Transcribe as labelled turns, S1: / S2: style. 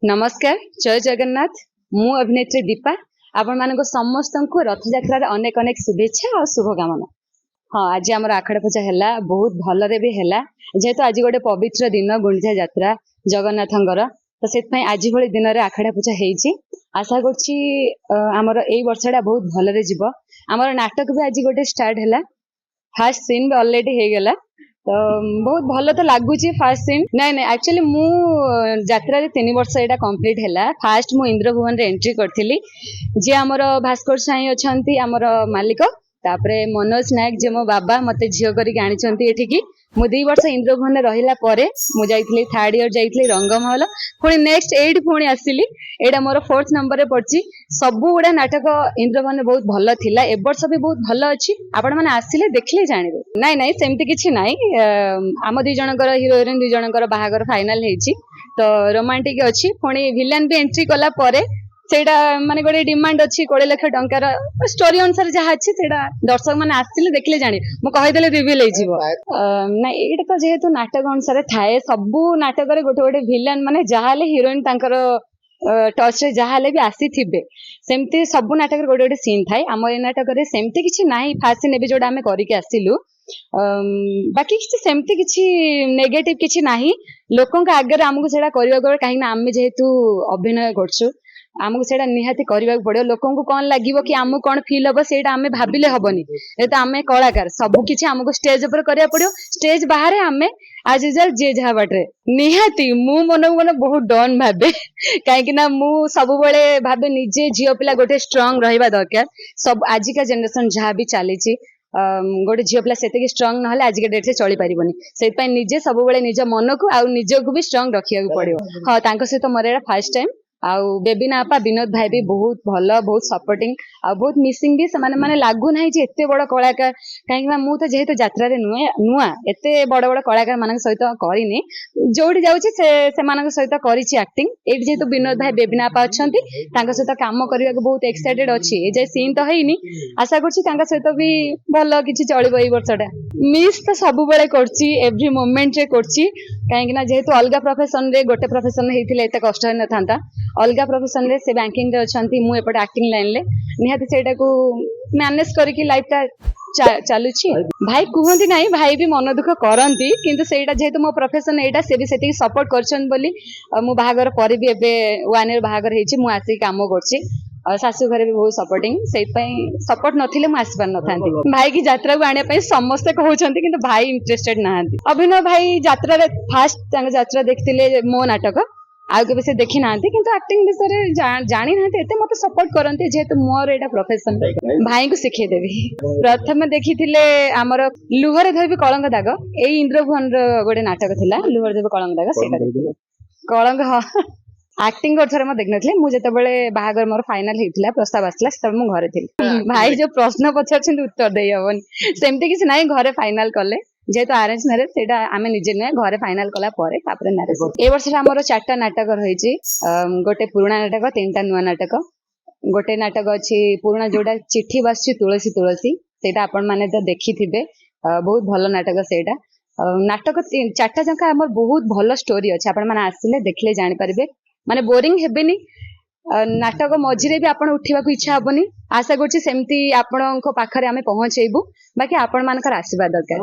S1: नमस्कार जय जगन्नाथ मु अभिनेत्री दीपा आपण मानको समस्त को रथ यात्रा अनेक अनेक शुभेच्छा और शुभकामना। हाँ आज आम आखड़ पूजा है बहुत भलरे भी है जेहेतु आज गोटे पवित्र दिन गुंडिचा यात्रा जगन्नाथंकर तो से आज भली दिन में आखड़ा पूजा होती आशा करमर यही वर्षटा बहुत भलरे जीव आमर नाटक भी आज गोटे स्टार्ट है फास्ट सीन भी ऑलरेडी हो गला तो बहुत भल तो लगुच फास्ट सीन नाई नाई एक्चुअली मु यात्रा 3 वर्ष यहाँ कंप्लीट है फास्ट मु इंद्रभुवन रे एंट्री करथिली जे आमर भास्कर साई अछंती आमर मालिक तापरे मनोज नायक जे मो बाबा मते झियो करिक आनिचंती एठिकी मु 2 वर्ष इंद्रभुवन रे रहिला परे मु जाइथिली थर्ड इयर जाइथिली रंगमहल पुणी नेक्स्ट 8 पुणी आसिली एटा मोर 4th नंबर रे पड़ची सबु गुडा नाटक इंद्रभुवन रे बहुत भल थिला ए वर्ष भी बहुत भल अछि आपण माने आसिले देखले जानिबे नाइ नाइ सेमति किछि नाइ आम 2 जनकर हीरो हिरोइन 2 जनकर बाहागर फाइनल हेछि तो रोमांटिक अछि पुणी विलेन भी एंट्री कला परे सेटा माने गोटे डिमांड अच्छी 20 लाख टंकार स्टोरी अनुसार जहाँ अच्छी सेटा दर्शक माने आसिले देखले जाने मु कहिदेले रिवील हे जिवो ना एटा तो जेहेतु नाटक अनुसार थाए सबु नाटक रे गोटे गोटे विलेन माने जहाले हीरोइन तांकर टच रे जहाले भी आसी थिबे सेमती सबु नाटक रे गोटे गोटे सीन थाए आम ए नाटक रे सेमती किछि नाही फास्ट नेबे जोडा हमें करिके आसिलु बाकी किछि सेमती किछि नेगेटिव किछि नाही लोकन का आगे हमकु सेटा करबा को काहे ना आमे जेहेतु अभिनय करछु आमको सेटा निहाती करबा पड़ो लोकों को कौन लगिवो कि आमको कौन फील हम सेटा आमे भाबिले हबनी ए तो आमे कलाकार सब किछि हमको स्टेज ऊपर करिया पड़ो स्टेज बाहर आमे आज रिजल्ट जे जहा बाटे निहाती मु मन मन बहुत डन भाबे काहे कि ना मु सब बेले भाबे निजे झियो पिला गोटे स्ट्रांग रहिबा दरकार सब आज का जनरेशन जहा भी चलीची गोटे झील पिला से स्ट्रांग ना आज के डेट से चली पारिबनी से निजे सब बेले निज मन को आ निज को भी स्ट्रांग रखिया पड़ो हाँ तांको सहित मोर एटा फर्स्ट टाइम आउ बेबी नापा विनोद भाई भी बहुत भल बहुत सपोर्टिंग आ बहुत मिसिंग भी से माने लागू ना एते बड़ कलाकार कहीं मु तो जेहेतु यात्रा नुआ एते बड़ बड़ कलाकार मान सहित करनी जोड़ी जाऊँगी से सहित करिछि एक्टिंग एट जेहेतु विनोद भाई बेबी नापा अछंती तांका सहित काम करने को बहुत एक्साइटेड अच्छी ए जे सीन तो हैनी आशा करछि तांका सहित भी भल किछि चलिबो ए वर्षटा मिस तो सब बेले करछि एवरी मोमेंट रे करछि कहीं ना जेहेतु अलग प्रोफेशन रे गोटे प्रोफेशन हेतिले एते कष्ट न थांता अलग प्रोफेशन रे से बैंकिंग रे अछंती मु एपटे एक्टिंग लाइन ले निहाती सेटा को मैनेज करके लाइफ ता चालुछि भाई कहंती नाही भाई भी मन दुख करंती किंतु सेटा जेहेतु मो प्रोफेशन एटा से भी सेति सपोर्ट करछन बोली मु बाहागर परे भी एबे 1 ईयर बाहागर हेछि मु आसी काम करछि सासु घरे भी बहुत सपोर्टिंग सपोर्ट नथिले मु आसी पार नथांती भाई की यात्रा को आने पई समस्त कहउछंती किंतु भाई इंटरेस्टेड नाहंती अभिनव भाई यात्रा रे फास्ट तांग यात्रा देखथिले मो नाटक आउ के से देखी ना किंतु एक्टिंग विषय जानी ना एते मते सपोर्ट करंती जेहेतु मोर एटा प्रोफेशन भाई को सिखे देबी प्रथम देखी थिले हमर लुहरे धरबी कलंक दाग ए इंद्रभुवन रो गोटे नाटक थिला लुहरे धरबी कलंक दाग सेटा देखिले कलंक हां एक्टिंग करथरे म देख नथले मु जते बेले बाहागर मोर फाइनल हेतिला प्रस्ताव आसला तब मु घरे थिली भाई जो प्रश्न पछरछन उत्तर देई हबनी सेमते किछ नाही घरे फाइनल करले जेहेतु अरेंज मैरेज सेटा आमे निजे नुए घरे फाइनल कला परे तापरे मैरेज ए वर्ष हमर 4टा नाटक रहिछि गोटे पुराना नाटक 3टा नुआ नाटक गोटे नाटक अछि पुराना जोडा चिट्ठी बासछि तुलसी तुलसी सेटा आपण माने तो देखिथिबे बहुत भलो नाटक सेटा नाटक 4टा जका हमर बहुत भलो स्टोरी अछि आपण माने आसिले देखले जानि परिबे माने बोरिंग हेबेनी नाटक मझिरे भी आपण उठिबा को इच्छा हबनी आशा करछि सेमती आपणको पाखरे आमे पहुंचेबू बाकी आपण मानकर आशीर्वाद दरकार।